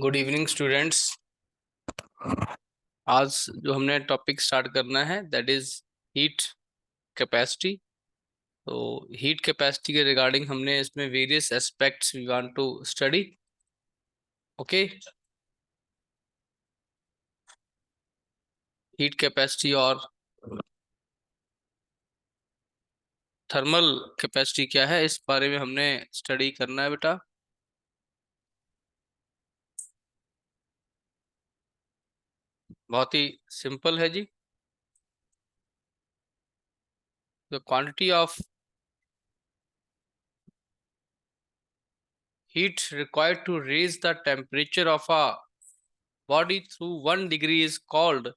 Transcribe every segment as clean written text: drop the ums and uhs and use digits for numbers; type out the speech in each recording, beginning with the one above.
Good evening students. आज जो हमने टॉपिक स्टार्ट करना है दैट इज हीट कैपेसिटी। तो हीट कैपेसिटी के रिगार्डिंग हमने इसमें various aspects we want to study. Okay, heat capacity और थर्मल कैपेसिटी क्या है इस बारे में हमने स्टडी करना है बेटा। बहुत ही सिंपल है जी। The quantity of heat required to raise the temperature of a body through 1 degree is called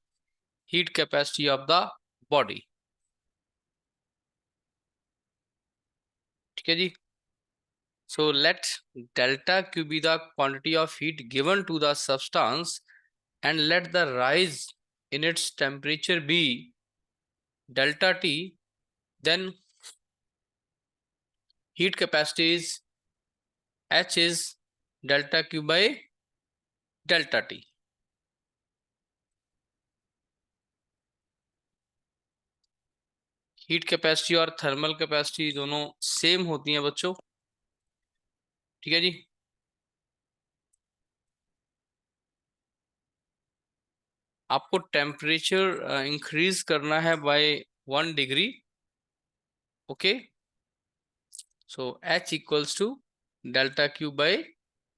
heat capacity of the body। ठीक है जी। So let delta Q be the quantity of heat given to the substance and let the rise in its temperature be delta T. Then heat capacity is H is delta Q by delta T। Heat capacity और thermal capacity दोनों same होती हैं बच्चों। ठीक है जी। आपको temperature increase करना है by 1 degree. Okay, so H equals to delta Q by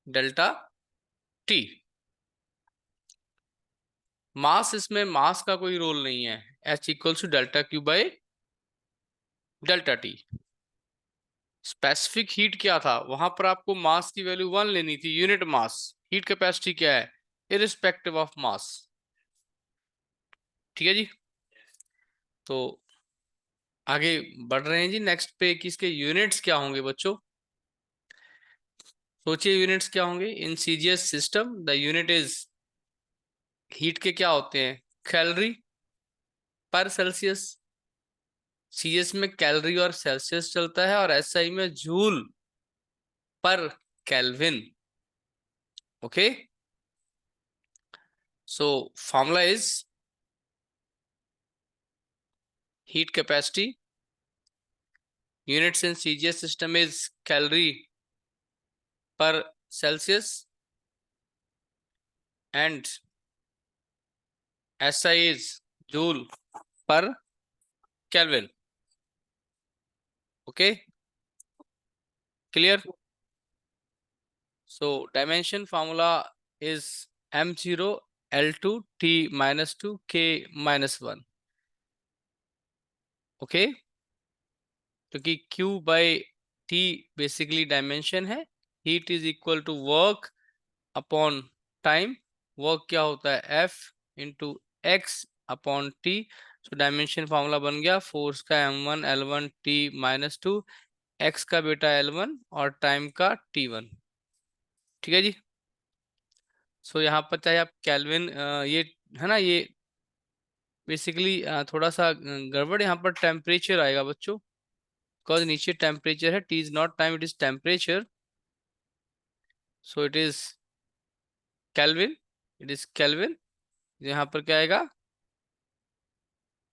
delta T। Mass, इसमें मास का कोई रोल नहीं है। H equals to delta Q by delta T। Specific heat क्या था, वहां पर आपको मास की वैल्यू 1 लेनी थी, यूनिट मास। हीट कैपेसिटी क्या है, इरिस्पेक्टिव ऑफ मास। ठीक है जी। तो आगे बढ़ रहे हैं जी नेक्स्ट पे कि इसके यूनिट्स क्या होंगे बच्चों। सोचिए यूनिट्स क्या होंगे in CGS system. The unit is, heat के क्या होते हैं, कैलोरी पर सेल्सियस। सीएस में कैलोरी और सेल्सियस चलता है और एसआई में जूल पर kelvin. Okay, so formula is heat capacity units in CGS system is calorie per Celsius and SI is joule per Kelvin। okay, clear? So dimension formula is m0 L2 T minus 2 K minus 1। Okay, क्योंकि Q by T basically dimension है। Heat is equal to work upon time. Work क्या होता है, F into X upon T. So dimension formula बन गया force का m1 L1 T minus 2, x का बेटा L1 और टाइम का T1। ठीक है जी। सो यहाँ पर चाहे आप केल्विन, ये है ना, ये बेसिकली थोड़ा सा गड़बड़, यहाँ पर टेम्परेचर आएगा बच्चों, बिकॉज नीचे टेम्परेचर है। T is not time, it is temperature. So it is kelvin, it is kelvin. यहाँ पर क्या आएगा,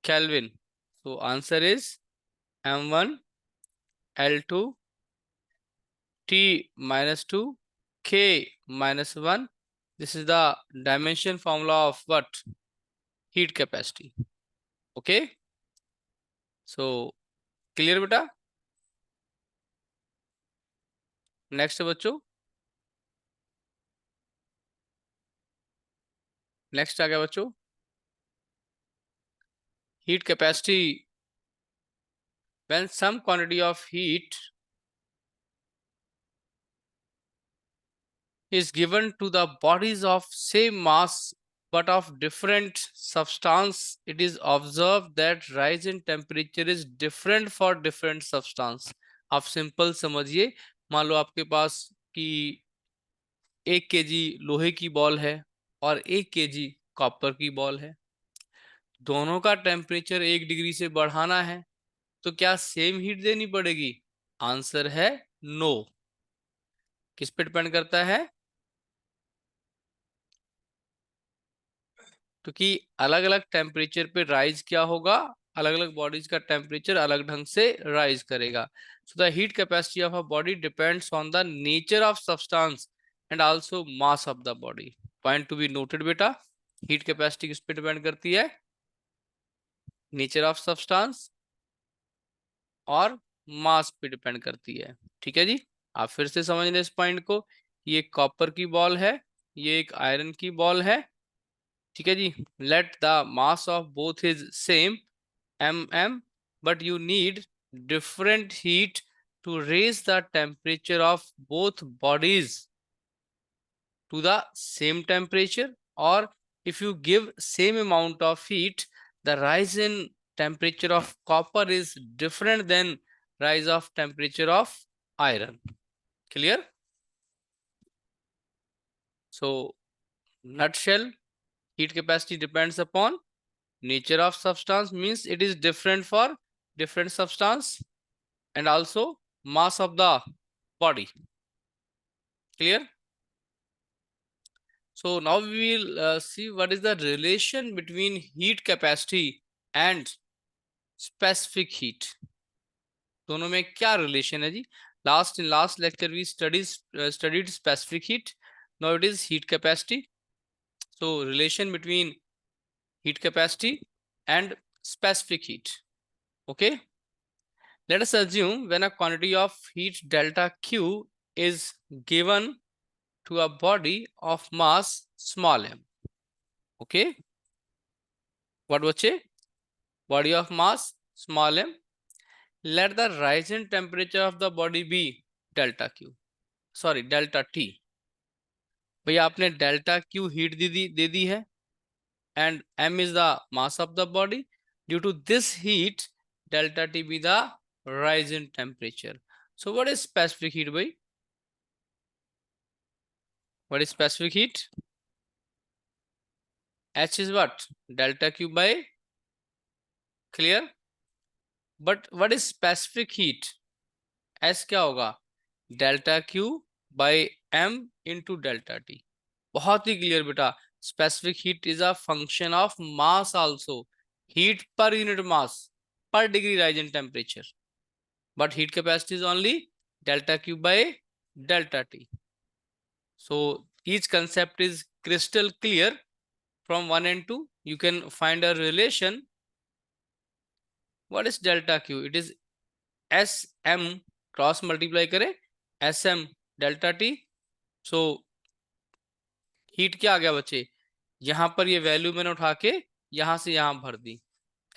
kelvin. So answer is m1 L2 T minus 2 K minus 1। This is the dimension formula of what, heat capacity। okay, so clear बेटा। Next बच्चों, next आ गया बच्चों, heat capacity when some quantity of heat is given to the bodies of same mass but of different substance, it is observed that rise in temperature is different for different substance। आप simple समझिए, मान लो आपके पास कि 1 kg लोहे की ball है और 1 kg copper की बॉल है। दोनों का टेम्परेचर 1 डिग्री से बढ़ाना है, तो क्या सेम हीट देनी पड़ेगी? आंसर है नो। किस पे डिपेंड करता है? क्योंकि अलग अलग टेम्परेचर पे राइज क्या होगा, अलग अलग बॉडीज का टेम्परेचर अलग ढंग से राइज करेगा. So the heat capacity of a body depends on the nature of substance and also mass of the body. Point to be noted बेटा. हीट कैपेसिटी किस पे डिपेंड करती है? नेचर ऑफ सब्सटेंस और मास पे डिपेंड करती है. ठीक है जी. आप फिर से समझ लें इस पॉइंट को. ये कॉपर की बॉल है, ये एक आयरन की बॉल है. ठीक है जी. Let the mass of both is same mm, but you need different heat to raise the temperature of both bodies to the same temperature, or if you give same amount of heat, the rise in temperature of copper is different than rise of temperature of iron. Clear? So nutshell, heat capacity depends upon nature of substance, means it is different for different substance, and also mass of the body. Clear? So now we will see what is the relation between heat capacity and specific heat. दोनों में क्या relation है जी? In last lecture we studied specific heat. Now it is heat capacity. So relation between heat capacity and specific heat. Okay. Let us assume when a quantity of heat delta Q is given to a body of mass small m. Okay. What बचे? Body of mass small m. Let the rise in temperature of the body be delta Q. Sorry, delta T. भैया आपने delta Q heat दे दी है, and m is the mass of the body. Due to this heat, delta T be the rise in temperature. So what is specific heat, bhai? What is specific heat? H is what? Delta Q by. Clear? But what is specific heat? S क्या होगा? Delta Q by M into delta T. बहुत ही clear बेटा. Specific heat is a function of mass also. Heat per unit mass per degree rise in temperature, but heat capacity is only delta Q by delta T. So each concept is crystal clear from 1 and 2. You can find a relation. What is delta Q? It is SM cross multiply करें SM delta T. So heat क्या आ गया बच्चे? यहां पर ये value मैंने उठा के यहां से यहां भर दी.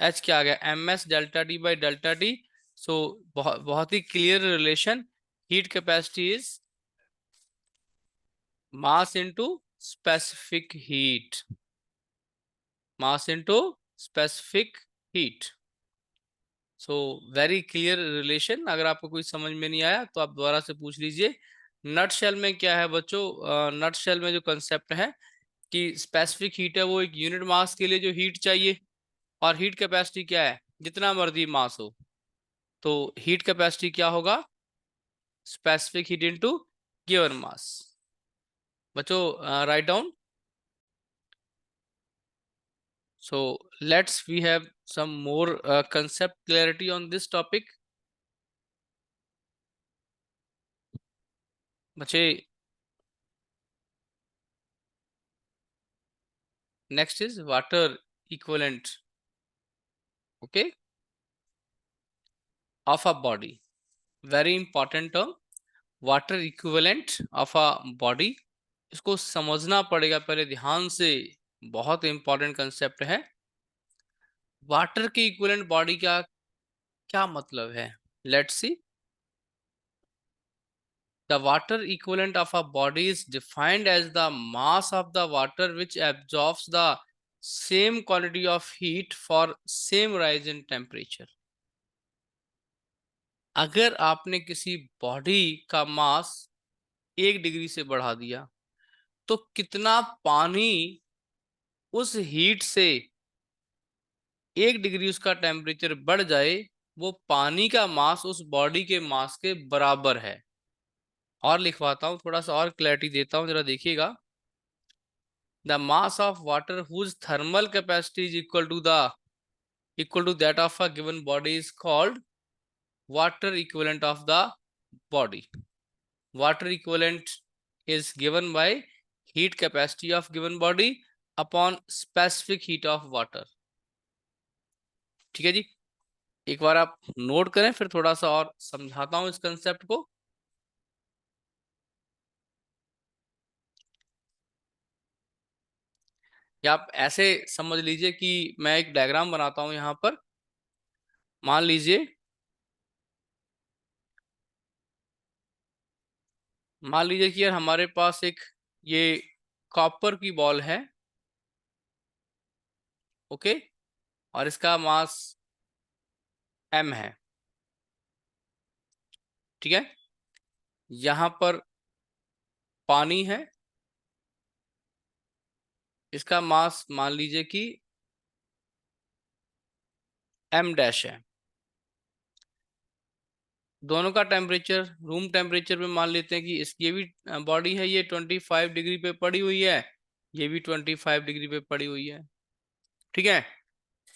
H क्या आ गया? MS delta T by delta T. So बहुत ही clear relation. Heat capacity is mass into specific heat. Mass into specific heat. So very clear relation. अगर आपको कोई समझ में नहीं आया तो आप दोबारा से पूछ लीजिए. नट शेल में क्या है बच्चों? नट शेल में जो कंसेप्ट है कि स्पेसिफिक हीट है वो एक यूनिट मास के लिए जो हीट चाहिए, और हीट कैपेसिटी क्या है? जितना मर्जी मास हो. तो हीट कैपेसिटी क्या होगा? Specific heat into given mass. बच्चों write down. So we have some more concept clarity on this topic. बच्चे next is water equivalent, okay, of a body. Very important term, water equivalent of a body. इसको समझना पड़ेगा पहले ध्यान से. बहुत important concept है. वाटर के इक्विवेलेंट बॉडी का क्या मतलब है? Let's see. The water equivalent of a body is defined as the mass of the water which absorbs the same quantity of heat for same rise in temperature. अगर आपने किसी body का मास 1 degree से बढ़ा दिया तो कितना पानी उस हीट से 1 डिग्री उसका टेम्परेचर बढ़ जाए, वो पानी का मास उस बॉडी के मास के बराबर है. और लिखवाता हूं, थोड़ा सा और क्लैरिटी देता हूं, जरा देखिएगा. The mass of water whose thermal capacity is equal to that of a given body is called water equivalent of the body. Water equivalent is given by heat capacity of given body upon specific heat of water. ठीक है जी, एक बार आप note करें, फिर थोड़ा सा और समझाता हूं इस कंसेप्ट को। या आप ऐसे समझ लीजिए कि मैं एक डायग्राम बनाता हूं यहां पर। मान लीजिए कि यार हमारे पास एक ये कॉपर की बॉल है, ओके, और इसका मास m है, ठीक है। यहां पर पानी है, इसका मास मान लीजिए कि m डैश है। दोनों का टेम्परेचर रूम टेम्परेचर पे मान लेते हैं कि ये भी बॉडी है, ये 25 डिग्री पे पड़ी हुई है, ये भी 25 डिग्री पे पड़ी हुई है, ठीक है।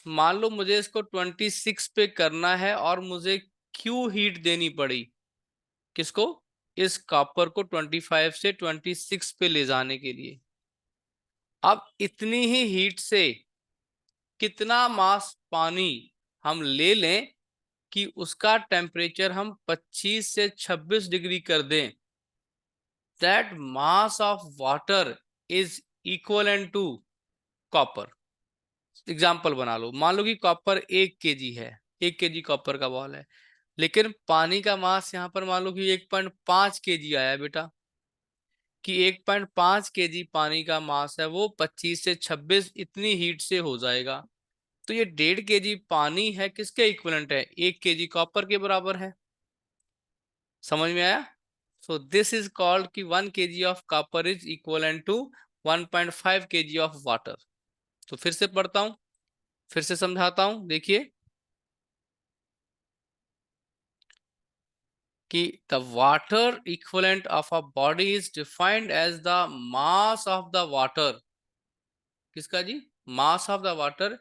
मान लो मुझे इसको 26 पे करना है और मुझे क्यू हीट देनी पड़ी, किसको, इस कॉपर को 25 से 26 पे ले जाने के लिए। अब इतनी ही हीट से कितना मास पानी हम ले लें कि उसका टेम्परेचर हम 25 से 26 डिग्री कर दें, that mass of water is equivalent to copper. Example बना लो, मान लो कि कॉपर 1 kg है, 1 kg कॉपर का बॉल है, लेकिन पानी का मास यहाँ पर मान लो कि 1.5 kg आया बेटा, कि 1.5 kg पानी का मास है वो 25 से 26 इतनी हीट से हो जाएगा। तो ये 1.5 kg पानी है, किसके इक्विवेलेंट है, 1 kg कॉपर के बराबर है। समझ में आया? सो दिस इज कॉल्ड कि 1 kg of copper is equivalent to 1.5 kg of water. तो फिर से पढ़ता हूं, फिर से समझाता हूं, देखिए कि the water equivalent of a body is defined as the mass of the water, किसका जी, mass of the water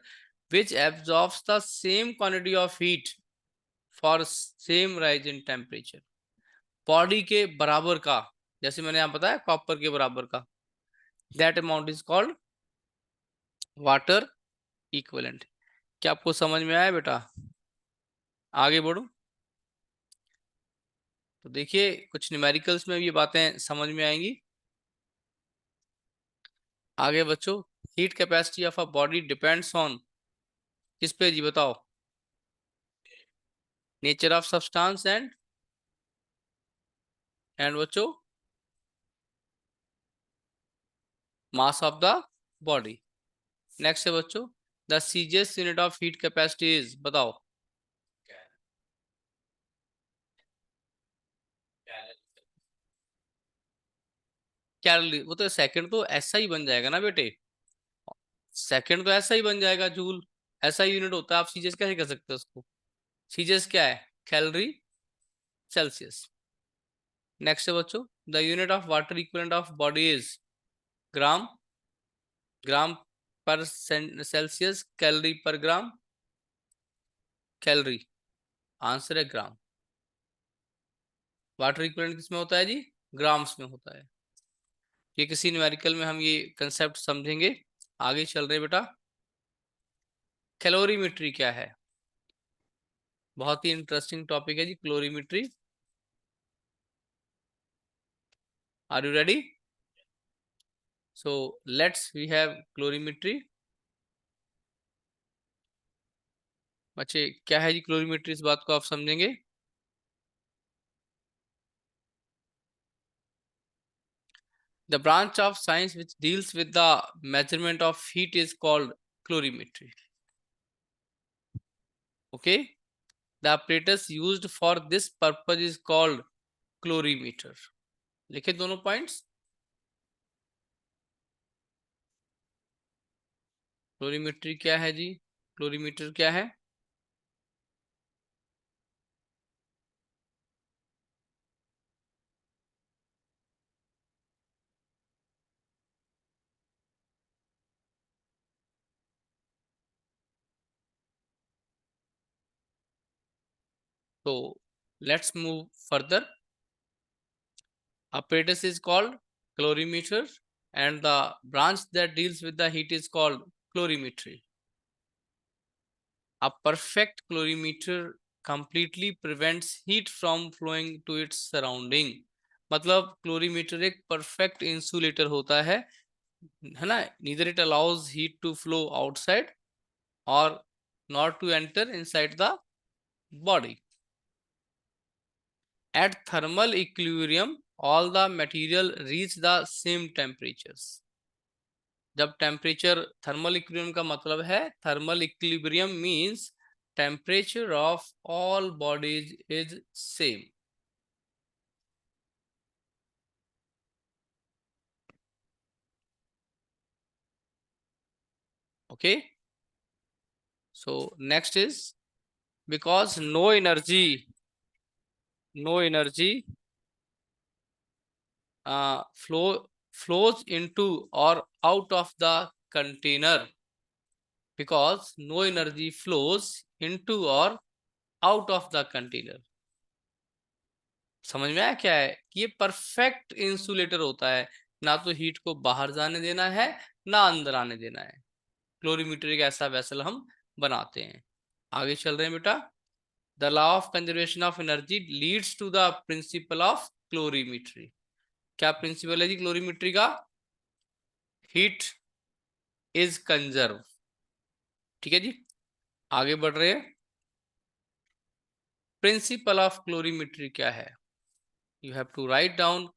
which absorbs the same quantity of heat for same rise in temperature. Body के बराबर का, जैसे मैंने यहां बताया copper के बराबर का, that amount is called water equivalent. क्या आपको समझ में आया बेटा? आगे बढ़ो। तो देखिए कुछ न्यूमेरिकल्स में भी ये बातें समझ में आएंगी। आगे बच्चों, heat capacity of a body depends on, किस पे जी बताओ, नेचर ऑफ सब्सटेंस एंड बच्चों मास ऑफ द बॉडी। नेक्स्ट है बच्चों, the CGS unit of heat capacity is, बताओ, कैलोरी। वो तो सेकंड तो ऐसा ही बन जाएगा ना बेटे, सेकंड तो ऐसा ही बन जाएगा, जूल ऐसा ही यूनिट होता है, आप सीजीएस कैसे कर सकते हो उसको। सीजीएस क्या है, कैलोरी सेल्सियस। नेक्स्ट है बच्चों, the unit of water equivalent of body is gram, gram per Celsius, calorie per gram, calorie, answer है ग्राम। वाटर इक्विवेलेंट किसमें होता है जी, ग्राम्स में होता है। ये किसी न्यूमेरिकल में हम ये कंसेप्ट समझेंगे। आगे चल रहे बेटा, कैलोरीमेट्री क्या है, बहुत ही इंटरेस्टिंग टॉपिक है जी calorimetry. Are you ready? So let's we have calorimetry. बच्चे क्या है जी क्लोरीमेट्री, इस बात को आप समझेंगे। The branch of science which deals with the measurement of heat is called colorimetry. Okay, the apparatus used for this purpose is called colorimeter. लिखे दोनों पॉइंट्स। क्लोरीमेट्री क्या है जी, क्लोरीमीटर क्या है? So let's move further. Apparatus is called calorimeter, and the branch that deals with the heat is called calorimetry. A perfect calorimeter completely prevents heat from flowing to its surrounding. मतलब क्लोरीमीटर एक perfect insulator होता है ना. Neither it allows heat to flow outside और not to enter inside the body. At thermal equilibrium, all the material reach the same temperatures. जब temperature thermal equilibrium का मतलब है, thermal equilibrium means temperature of all bodies is same. Okay, so next is because no energy flows into or out of the container. Because no energy flows into or out of the container. समझ में आया क्या है कि ये perfect insulator होता है. ना तो हीट को बाहर जाने देना है, ना अंदर आने देना है. क्लोरीमीटर एक ऐसा वेसल हम बनाते हैं. आगे चल रहे हैं बेटा. The law of conservation of energy leads to the principle of calorimetry. क्या प्रिंसिपल है जी क्लोरीमीट्री का? Heat is conserve. ठीक है जी, आगे बढ़ रहे हैं. प्रिंसिपल ऑफ क्लोरीमीट्री क्या है? You have to write down,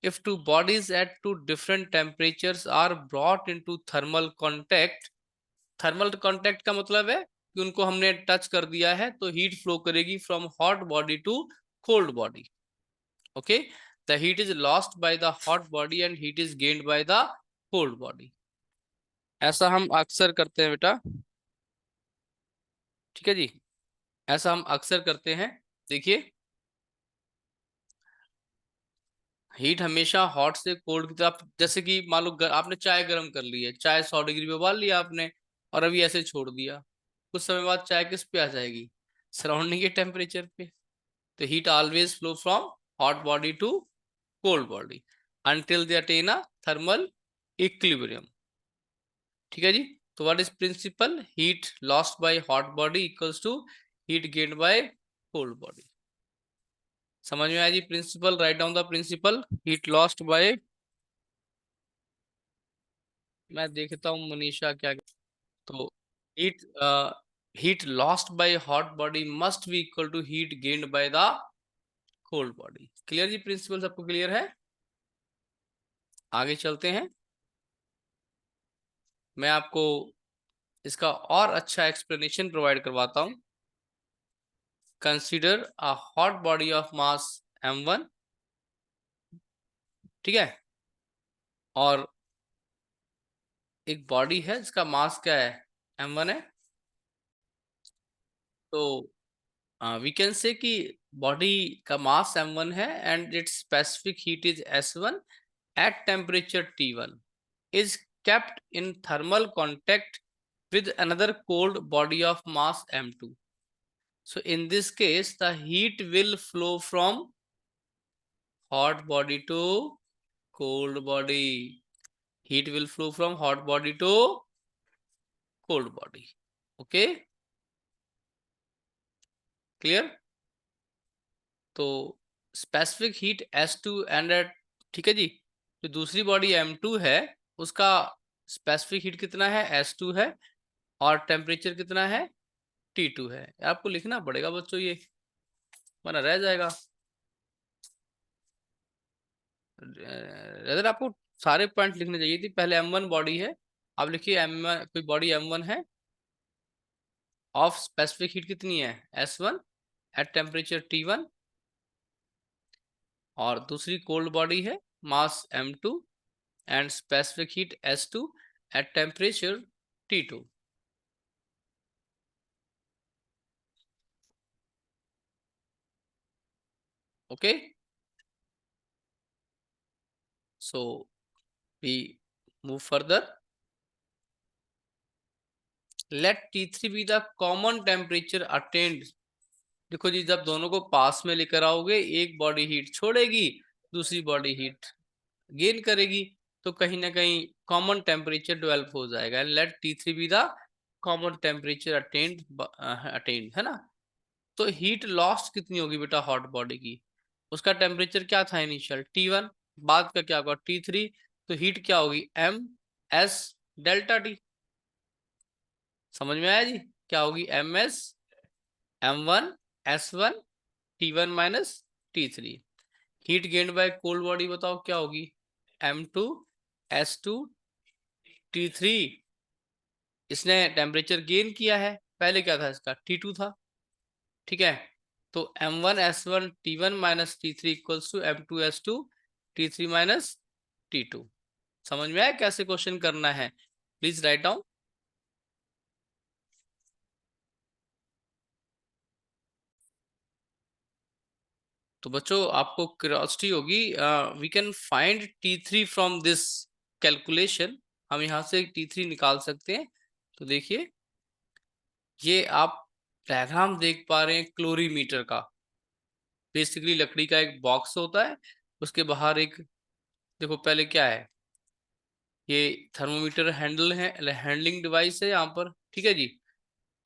if two bodies at two different temperatures are brought into thermal contact. Thermal contact का मतलब है कि उनको हमने टच कर दिया है तो हीट फ्लो करेगी from hot body to cold body. Okay, the heat is lost by the hot body and heat is gained by the cold body. ऐसा हम अक्सर करते हैं बेटा. ठीक है जी, ऐसा हम अक्सर करते हैं. देखिए, हीट हमेशा हॉट से कोल्ड की तरफ. जैसे कि मान लो आपने चाय गर्म कर ली है, चाय 100 डिग्री पे उबाल लिया आपने और अभी ऐसे छोड़ दिया. कुछ समय बाद चाय किस पे आ जाएगी? सराउंडिंग के टेम्परेचर पे. तो heat always flow from hot body to cold body until they attain a thermal equilibrium. ठीक है जी. तो what is principle? Heat lost by hot body equals to heat gained by cold body. समझ में आया जी principle? Write down the principle. Heat lost by, मैं देखता हूँ मनीषा क्या. तो heat heat lost by hot body must be equal to heat gained by the cold body. Clear जी? प्रिंसिपल सबको क्लियर है? आगे चलते हैं. मैं आपको इसका और अच्छा एक्सप्लेनेशन प्रोवाइड करवाता हूं. Consider a hot body of mass m1. ठीक है, और एक बॉडी है जिसका मास क्या है? m1 है. तो वी कैन से कि बॉडी का मास m1 है and it's specific heat is s1 at temperature T1 is kept in thermal contact with another cold body of mass m2. So in this case the heat will flow from hot body to cold body. Heat will flow from hot body to cold body. Okay, clear? तो specific heat S2 and at, ठीक है जी. जो दूसरी body M2 है उसका specific heat कितना है? S2 है. और टेम्परेचर कितना है? T2 है. आपको लिखना पड़ेगा बच्चों ये, वरना रह जाएगा. अगर आपको सारे पॉइंट लिखने चाहिए थी. पहले M1 बॉडी है, आप लिखिए M1, कोई बॉडी M1 है ऑफ स्पेसिफिक हीट कितनी है? S1 at temperature T1. और दूसरी कोल्ड बॉडी है मास M2 and specific heat S2 at temperature T2. Okay, so we move further. Let T3 be the common temperature attained देखो जी, जब दोनों को पास में लेकर आओगे, एक बॉडी हीट छोड़ेगी, दूसरी बॉडी हीट गेन करेगी, तो कहीं ना कहीं कॉमन टेम्परेचर डेवलप हो जाएगा। Let T3 be the common temperature attained, है ना। तो हीट लॉस्ट कितनी होगी बेटा हॉट बॉडी की? उसका टेम्परेचर क्या था इनिशियल T1, बाद का क्या होगा T3, तो हीट क्या होगी MS∆T। समझ में आया जी? क्या होगी MS M1S1T1 - T3। Heat gained by cold body बताओ क्या होगी M2S2T3। इसने टेम्परेचर गेन किया है, पहले क्या था इसका T2 था, ठीक है। तो M1S1T1 - T3 equals to M2S2T3 - T2। समझ में आया कैसे क्वेश्चन करना है? Please write down. तो बच्चों आपको क्यूरियोसिटी होगी, we can find T3 from this calculation. हम यहां से T3 निकाल सकते हैं। तो देखिए, ये आप डायग्राम देख पा रहे हैं क्लोरीमीटर का। बेसिकली लकड़ी का एक बॉक्स होता है, उसके बाहर एक, देखो पहले क्या है, ये थर्मोमीटर हैंडल है, हैंडलिंग डिवाइस है यहाँ पर, ठीक है जी।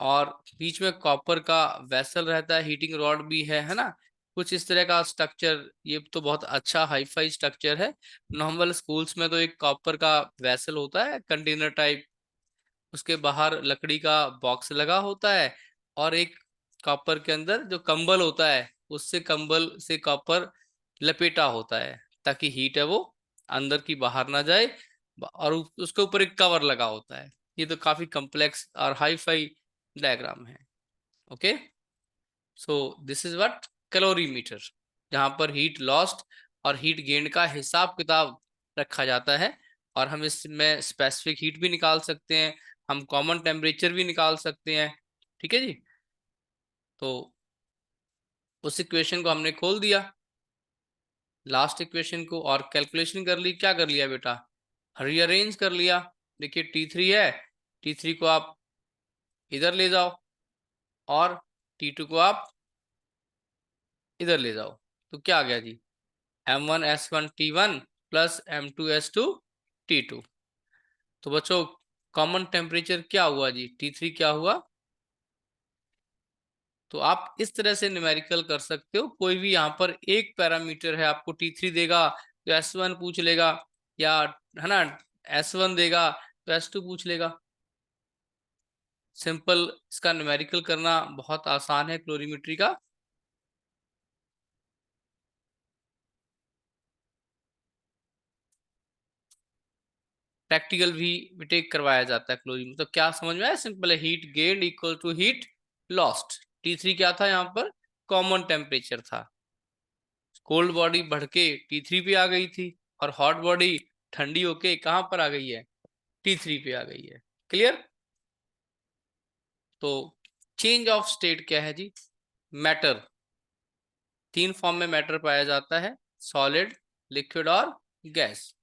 और बीच में कॉपर का वेसल रहता है, हीटिंग रॉड भी है ना। कुछ इस तरह का स्ट्रक्चर, ये तो बहुत अच्छा हाई फाई स्ट्रक्चर है। नॉर्मल स्कूल्स में तो एक कॉपर का वेसल होता है, कंटेनर टाइप, उसके बाहर लकड़ी का बॉक्स लगा होता है, और एक कॉपर के अंदर जो कंबल होता है, उससे कंबल से कॉपर लपेटा होता है, ताकि हीट है वो अंदर की बाहर ना जाए। और उसके ऊपर एक कवर लगा होता है। ये तो काफी कॉम्प्लेक्स और हाई फाई डायग्राम है। Okay, so this is what calorimeter, जहां पर हीट लॉस्ट और हीट गेन का हिसाब किताब रखा जाता है। और हम इसमें स्पेसिफिक हीट भी निकाल सकते हैं, हम कॉमन टेम्परेचर भी निकाल सकते हैं, ठीक है जी। तो उस इक्वेशन को हमने खोल दिया, लास्ट इक्वेशन को, और कैलकुलेशन कर ली। क्या कर लिया बेटा? रीअरेंज कर लिया। देखिए T3 है, T3 को आप इधर ले जाओ, और T2 को आप इधर ले जाओ। तो क्या आ गया जी? M1S1T1 plus M2S2T2। तो बच्चों कॉमन टेम्परेचर क्या हुआ जी? T3 क्या हुआ? तो आप इस तरह से न्यूमेरिकल कर सकते हो। कोई भी यहाँ पर एक पैरामीटर है, आपको T3 देगा तो S1 पूछ लेगा, या है ना S1 देगा तो S2 पूछ लेगा। सिंपल, इसका न्यूमेरिकल करना बहुत आसान है क्लोरीमेट्री का। प्रैक्टिकल भी टेक करवाया जाता है क्लोरीन, मतलब क्या समझ में आया? सिंपल है, heat gained equal to heat lost. T3 क्या था यहाँ पर? कॉमन टेम्परेचर था। कोल्ड बॉडी बढ़ के T3 पे आ गई थी, और हॉट बॉडी ठंडी होके कहाँ पर आ गई है? T3 पे आ गई है। क्लियर? तो चेंज ऑफ स्टेट क्या है जी? मैटर, तीन फॉर्म में मैटर पाया जाता है, सॉलिड, लिक्विड और gas.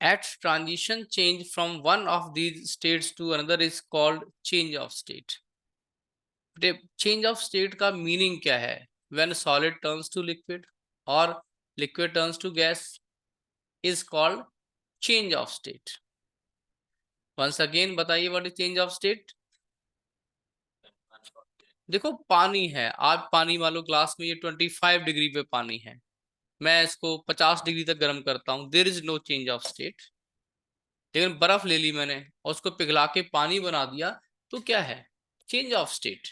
At transition, change from one of these states to another is called change of state. Change of state का मीनिंग क्या है? When solid turns to liquid or liquid turns to gas is called change of state. Once again बताइए, what is change of state? देखो पानी है, आप पानी मान लो ग्लास में, ये 25 डिग्री पे पानी है, मैं इसको 50 डिग्री तक गर्म करता हूँ, there is no change of state. लेकिन बर्फ ले ली मैंने और उसको पिघला के पानी बना दिया, तो क्या है? Change of state.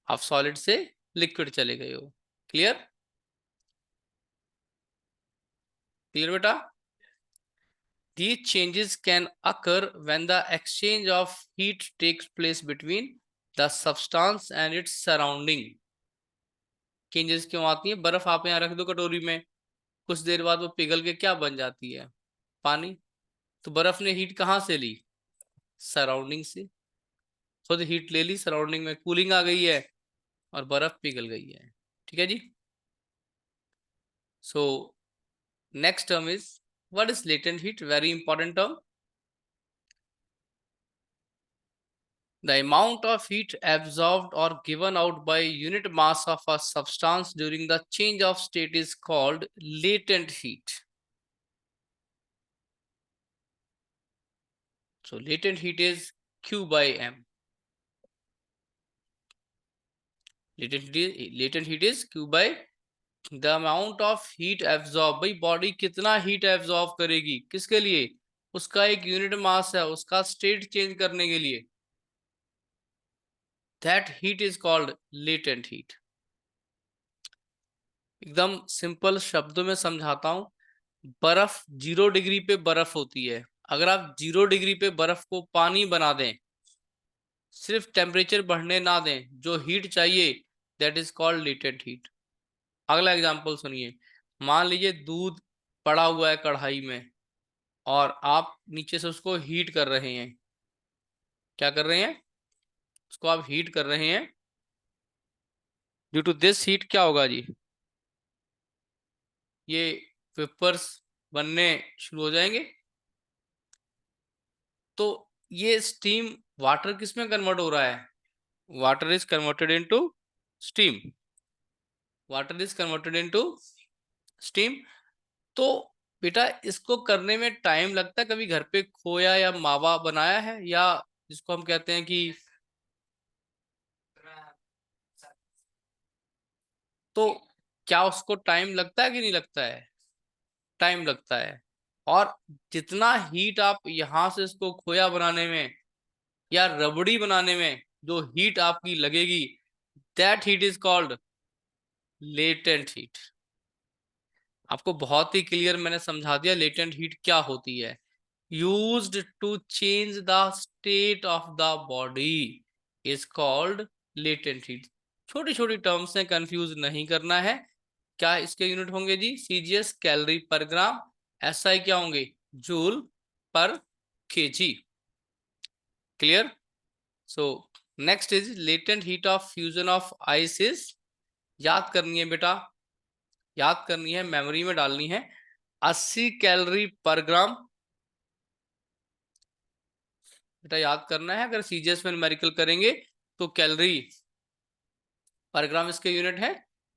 आप सॉलिड से लिक्विड चले गए हो। क्लियर? क्लियर बेटा? These changes can occur when the exchange of heat takes place between the substance and its surrounding. Changes क्यों आती है? बर्फ आप यहाँ रख दो कटोरी में, कुछ देर बाद वो पिघल के क्या बन जाती है? पानी। तो बर्फ ने हीट कहाँ से ली? सराउंडिंग से। खुद हीट ले ली, सराउंडिंग में कूलिंग आ गई है, और बर्फ पिघल गई है। ठीक है जी। So next term is, what is latent heat? Very important term. The amount of heat absorbed or given out by unit mass of a substance during the change of state is called latent heat. So latent heat is Q by M. Latent heat is Q by the amount of heat absorb. भाई body कितना heat absorb करेगी किसके लिए, उसका एक unit mass है, उसका state change करने के लिए. That heat is called latent heat. एकदम सिंपल शब्दों में समझाता हूं. बर्फ 0 डिग्री पे बर्फ होती है. अगर आप 0 डिग्री पे बर्फ को पानी बना दें, सिर्फ टेम्परेचर बढ़ने ना दें, जो हीट चाहिए that is called latent heat. अगला एग्जांपल सुनिए. मान लीजिए दूध पड़ा हुआ है कढ़ाई में और आप नीचे से उसको हीट कर रहे हैं. क्या कर रहे हैं, उसको आप हीट कर रहे हैं. ड्यू टू दिस हीट क्या होगा जी, ये वेपर्स बनने शुरू हो जाएंगे. तो ये स्टीम वाटर किस में कन्वर्ट हो रहा है, water is converted into steam. Water is converted into steam. तो बेटा इसको करने में टाइम लगता है. कभी घर पे खोया या मावा बनाया है, या जिसको हम कहते हैं कि, तो क्या उसको टाइम लगता है कि नहीं लगता है, टाइम लगता है. और जितना हीट आप यहां से इसको खोया बनाने में या रबड़ी बनाने में जो हीट आपकी लगेगी, that heat is called latent heat. आपको बहुत ही क्लियर मैंने समझा दिया लेटेंट हीट क्या होती है. Used to change the state of the body is called latent heat. छोटी छोटी टर्म्स से कंफ्यूज नहीं करना है. क्या इसके यूनिट होंगे जी, सीजीएस कैलोरी पर ग्राम. एसआई क्या होंगे, joule per KG. Clear. So next is latent heat of fusion of ice is, याद करनी है बेटा, याद करनी है, मेमोरी में डालनी है. 80 कैलोरी पर ग्राम. बेटा याद करना है, अगर सीजीएस में न्यूमेरिकल करेंगे तो कैलोरी पर ग्राम इसके यूनिट है.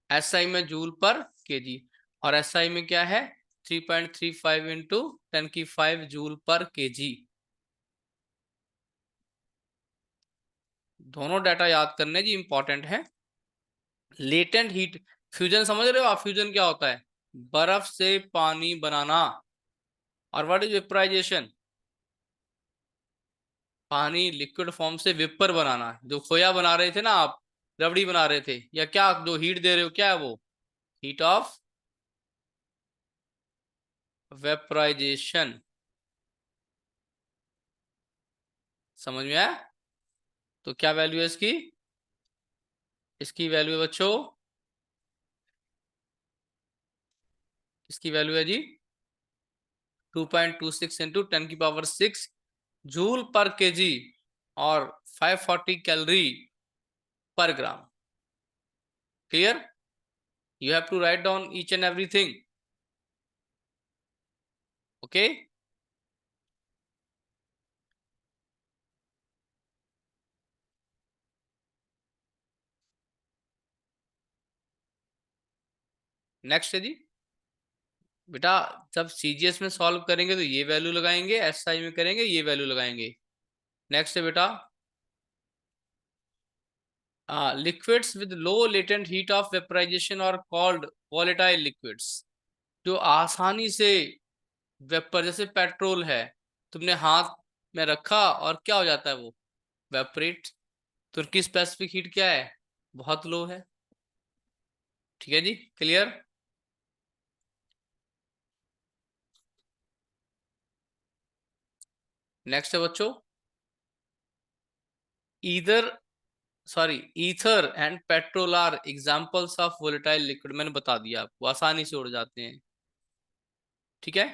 एसआई में जूल पर केजी. और एसआई में क्या है, 3.35 इंटू 10⁵ जूल पर केजी. दोनों डाटा याद करने जी, इंपॉर्टेंट है. लेटेंट हीट, फ्यूजन समझ रहे हो आप, फ्यूजन क्या होता है, बर्फ से पानी बनाना. और व्हाट इज वेपराइजेशन, पानी लिक्विड फॉर्म से वेपर बनाना. जो खोया बना रहे थे ना आप, रबड़ी बना रहे थे, या क्या जो हीट दे रहे हो क्या है वो, हीट ऑफ वेपराइजेशन. समझ में आया. तो क्या वैल्यू है इसकी, इसकी वैल्यू है बच्चों, इसकी वैल्यू है जी 2.26 इंटू 10⁶ जूल पर केजी और 540 calorie per gram. Clear. You have to write down each and everything. Okay. नेक्स्ट है जी. बेटा जब सीजीएस में सॉल्व करेंगे तो ये वैल्यू लगाएंगे, एसआई में करेंगे ये वैल्यू लगाएंगे. नेक्स्ट है बेटा, liquids with low latent heat of vaporisation और कॉल्ड वॉलेटाइल लिक्विड्स. जो आसानी से वेपर, जैसे पेट्रोल है, तुमने हाथ में रखा और क्या हो जाता है वो, वेपरेट. तो उनकी स्पेसिफिक हीट क्या है, बहुत लो है. ठीक है जी, क्लियर. नेक्स्ट है बच्चों, either sorry ether and petrol are examples of volatile liquid. मैंने बता दिया आपको, आसानी से उड़ जाते हैं. ठीक है,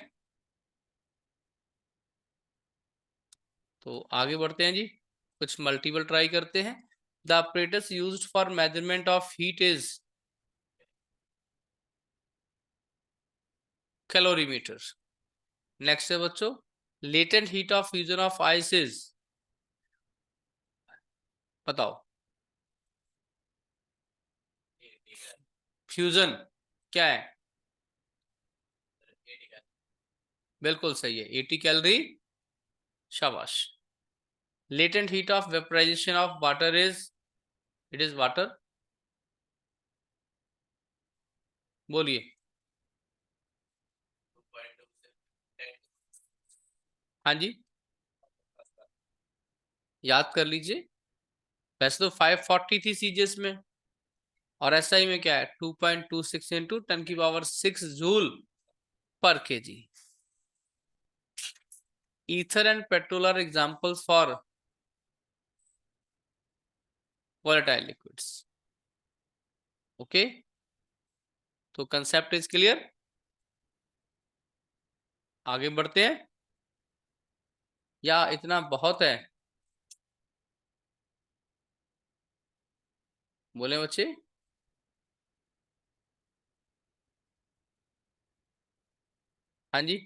तो आगे बढ़ते हैं जी, कुछ मल्टीपल ट्राई करते हैं. The apparatus used for measurement of heat is calorimeter. Next है बच्चों, latent heat of fusion of ice is बताओ। फ्यूजन क्या है? बिल्कुल सही है, 80 कैलोरी। शाबाश। Latent heat of vaporisation of water is, it is water. बोलिए। हाँ जी, याद कर लीजिए। वैसे तो 540 थी सीजीएस में, और एसआई में क्या है 2.26 into 10⁶ joule per kg. Ether and petrol are examples for volatile liquids. Okay, तो कंसेप्ट इज क्लियर। आगे बढ़ते हैं, या इतना बहुत है? बोले बच्चे। हाँ जी।